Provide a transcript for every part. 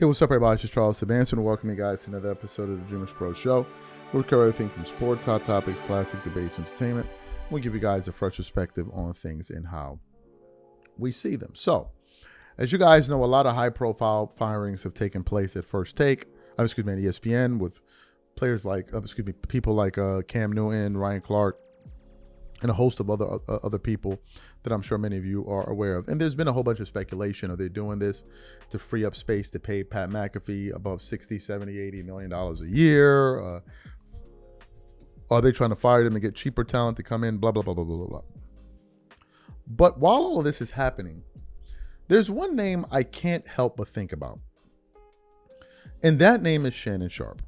Hey, what's up, everybody? It's just Charles Sebastian, and welcome you guys to another episode of the DREAMERSPRO show. We cover everything from sports, hot topics, classic debates, entertainment. We'll give you guys a fresh perspective on things and how we see them. So, as you guys know, a lot of high-profile firings have taken place at First Take. At ESPN with players like, people like Cam Newton, Ryan Clark, and a host of other people that I'm sure many of you are aware of. And there's been a whole bunch of speculation. Are they doing this to free up space to pay Pat McAfee above $60, $70, $80 million a year? Are they trying to fire them and get cheaper talent to come in? Blah, blah, blah, blah, blah, blah, blah. But while all of this is happening, there's one name I can't help but think about. And that name is Shannon Sharpe.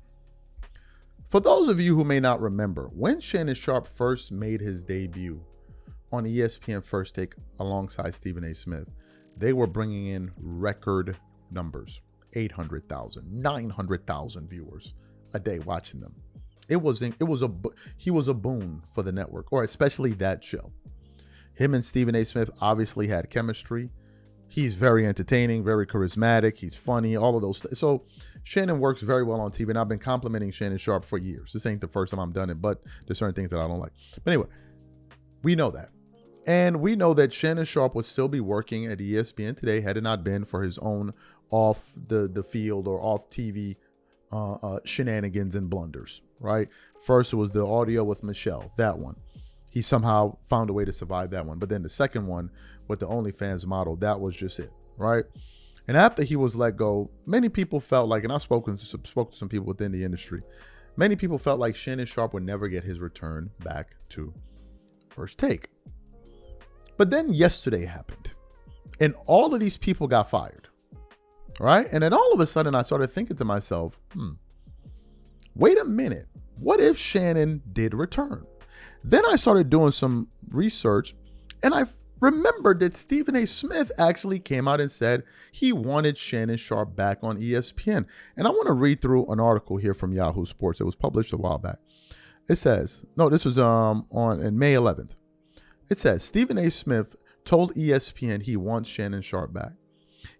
For those of you who may not remember, when Shannon Sharpe first made his debut on ESPN First Take alongside Stephen A. Smith, they were bringing in record numbers, 800,000, 900,000 viewers a day watching them. He was a boon for the network, or especially that show. Him and Stephen A. Smith obviously had chemistry. He's very entertaining, very charismatic. He's funny, all of those. So Shannon works very well on TV, and I've been complimenting Shannon Sharpe for years. This ain't the first time I've done it, but there's certain things that I don't like. But anyway, we know that. And we know that Shannon Sharpe would still be working at ESPN today had it not been for his own off the field or off TV shenanigans and blunders, right? First, it was the audio with Michelle, that one. He somehow found a way to survive that one. But then the second one with the OnlyFans model, that was just it, right? And after he was let go, many people felt like, and I spoke to some people within the industry, many people felt like Shannon Sharpe would never get his return back to First Take. But then yesterday happened, and all of these people got fired, right? And then all of a sudden I started thinking to myself, wait a minute, what if Shannon did return? Then I started doing some research, and I remembered that Stephen A. Smith actually came out and said he wanted Shannon Sharpe back on ESPN. And I want to read through an article here from Yahoo Sports. It was published a while back. It says, this was on May 11th. It says, Stephen A. Smith told ESPN he wants Shannon Sharpe back.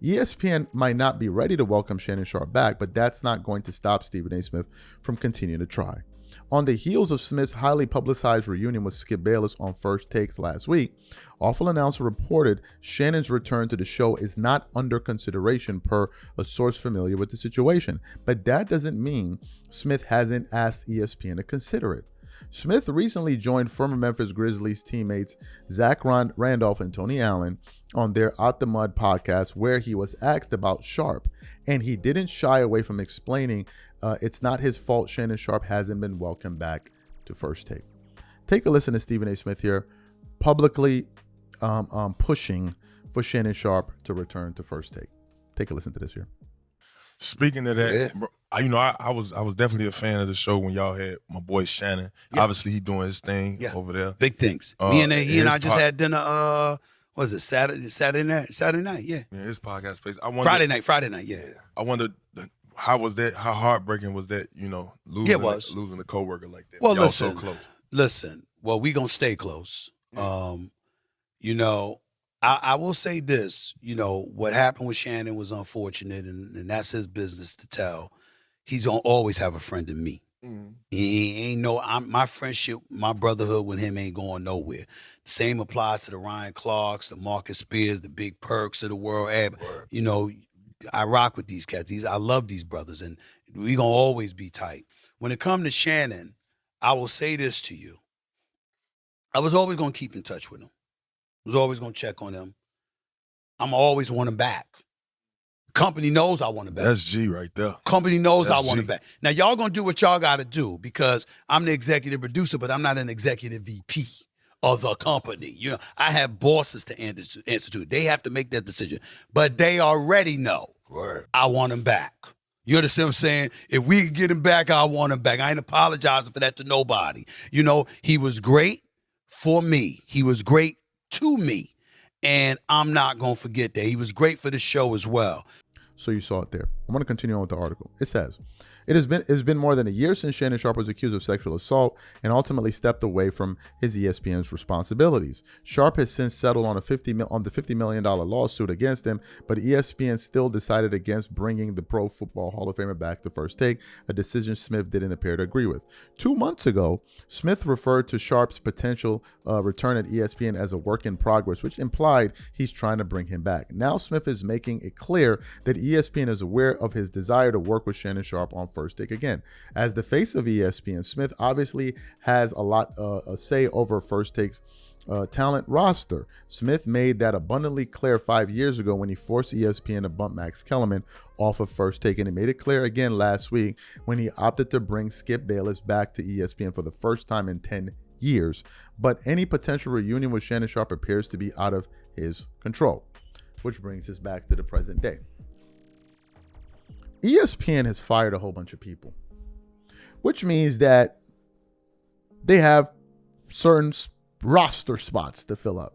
ESPN might not be ready to welcome Shannon Sharpe back, but that's not going to stop Stephen A. Smith from continuing to try. On the heels of Smith's highly publicized reunion with Skip Bayless on First Takes last week, Awful Announcer reported Shannon's return to the show is not under consideration per a source familiar with the situation. But that doesn't mean Smith hasn't asked ESPN to consider it. Smith recently joined former Memphis Grizzlies teammates Zach Randolph and Tony Allen on their Out the Mud podcast, where he was asked about Sharpe, and he didn't shy away from explaining it's not his fault Shannon Sharpe hasn't been welcomed back to First Take. Take a listen to Stephen A. Smith here, publicly pushing for Shannon Sharpe to return to First Take. Take a listen to this here. Speaking of that, bro, I was definitely a fan of the show when y'all had my boy Shannon. Yeah. Obviously, he doing his thing over there. Big things. He and I just had dinner. What was it Saturday night? Yeah. His podcast place. Friday night. Yeah. I wondered how was that? How heartbreaking was that? Losing a coworker like that. Well, y'all so close. Listen. Well, we gonna stay close. I will say this. What happened with Shannon was unfortunate, and that's his business to tell. He's gonna always have a friend in me. Mm-hmm. My friendship, my brotherhood with him ain't going nowhere. Same applies to the Ryan Clarks, the Marcus Spears, the Big Perks of the world. I rock with these cats. I love these brothers, and we gonna always be tight. When it comes to Shannon, I will say this to you. I was always gonna keep in touch with him. I was always gonna check on him. I'm always want him back. Company knows I want him back. That's G right there. Company knows I want him back. Now, y'all gonna do what y'all gotta do, because I'm the executive producer, but I'm not an executive VP of the company. I have bosses to answer to. They have to make that decision. But they already know I want him back. You understand what I'm saying? If we can get him back, I want him back. I ain't apologizing for that to nobody. He was great for me. He was great to me. And I'm not going to forget that. He was great for the show as well. So you saw it there. I'm going to continue on with the article. It says, it's been more than a year since Shannon Sharpe was accused of sexual assault and ultimately stepped away from his ESPN's responsibilities. Sharpe has since settled on the $50 million lawsuit against him, but ESPN still decided against bringing the Pro Football Hall of Famer back to First Take, a decision Smith didn't appear to agree with. 2 months ago, Smith referred to Sharpe's potential return at ESPN as a work in progress, which implied he's trying to bring him back. Now Smith is making it clear that ESPN is aware of his desire to work with Shannon Sharpe on First Take again. As the face of ESPN, Smith obviously has a lot a say over First Take's talent roster. Smith made that abundantly clear 5 years ago when he forced ESPN to bump Max Kellerman off of First Take, and he made it clear again last week when he opted to bring Skip Bayless back to ESPN for the first time in 10 years. But any potential reunion with Shannon Sharpe appears to be out of his control, which brings us back to the present day. ESPN has fired a whole bunch of people, which means that they have certain roster spots to fill up.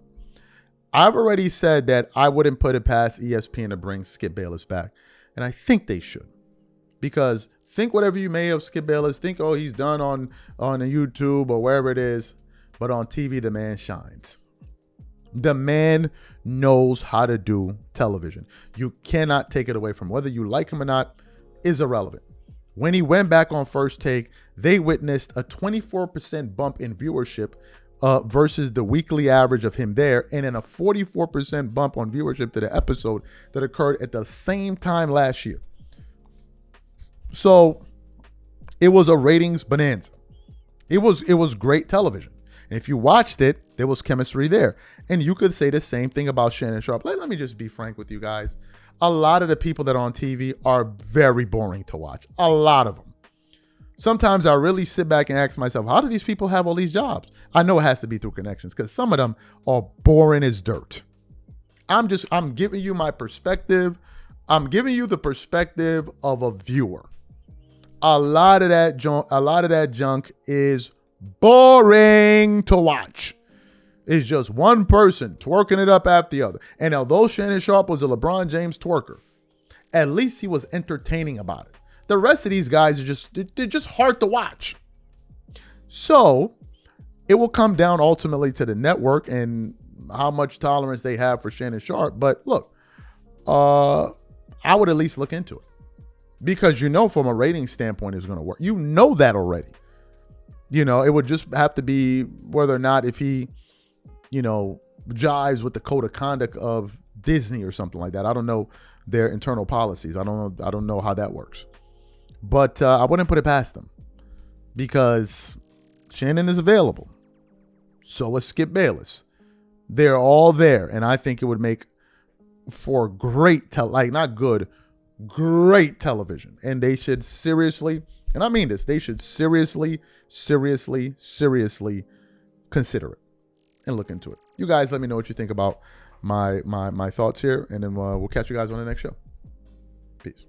I've already said that I wouldn't put it past ESPN to bring Skip Bayless back, and I think they should. Because think whatever you may of Skip Bayless, think, oh, he's done on YouTube or wherever it is, but on TV, the man shines. The man knows how to do television. You cannot take it away from him. Whether you like him or not is irrelevant. When he went back on First Take, they witnessed a 24% bump in viewership versus the weekly average of him there, and then a 44% bump on viewership to the episode that occurred at the same time last year. So it was a ratings bonanza. It was great television. And if you watched it, there was chemistry there. And you could say the same thing about Shannon Sharpe. Let me just be frank with you guys. A lot of the people that are on TV are very boring to watch. A lot of them. Sometimes I really sit back and ask myself, how do these people have all these jobs? I know it has to be through connections because some of them are boring as dirt. I'm giving you my perspective. I'm giving you the perspective of a viewer. A lot of that junk is boring to watch. It's just one person twerking it up after the other. And although Shannon Sharpe was a LeBron James twerker, at least he was entertaining about it. The rest of these guys they're just hard to watch. So it will come down ultimately to the network and how much tolerance they have for Shannon Sharpe. But look, I would at least look into it. Because from a rating standpoint, it's going to work. You know that already. It would just have to be whether or not if he, jives with the code of conduct of Disney or something like that. I don't know their internal policies. I don't know how that works. But I wouldn't put it past them because Shannon is available. So is Skip Bayless. They're all there. And I think it would make for great, great television. And they should seriously, and I mean this, they should seriously consider it and look into it. You guys let me know what you think about my thoughts here, and then we'll catch you guys on the next show. Peace.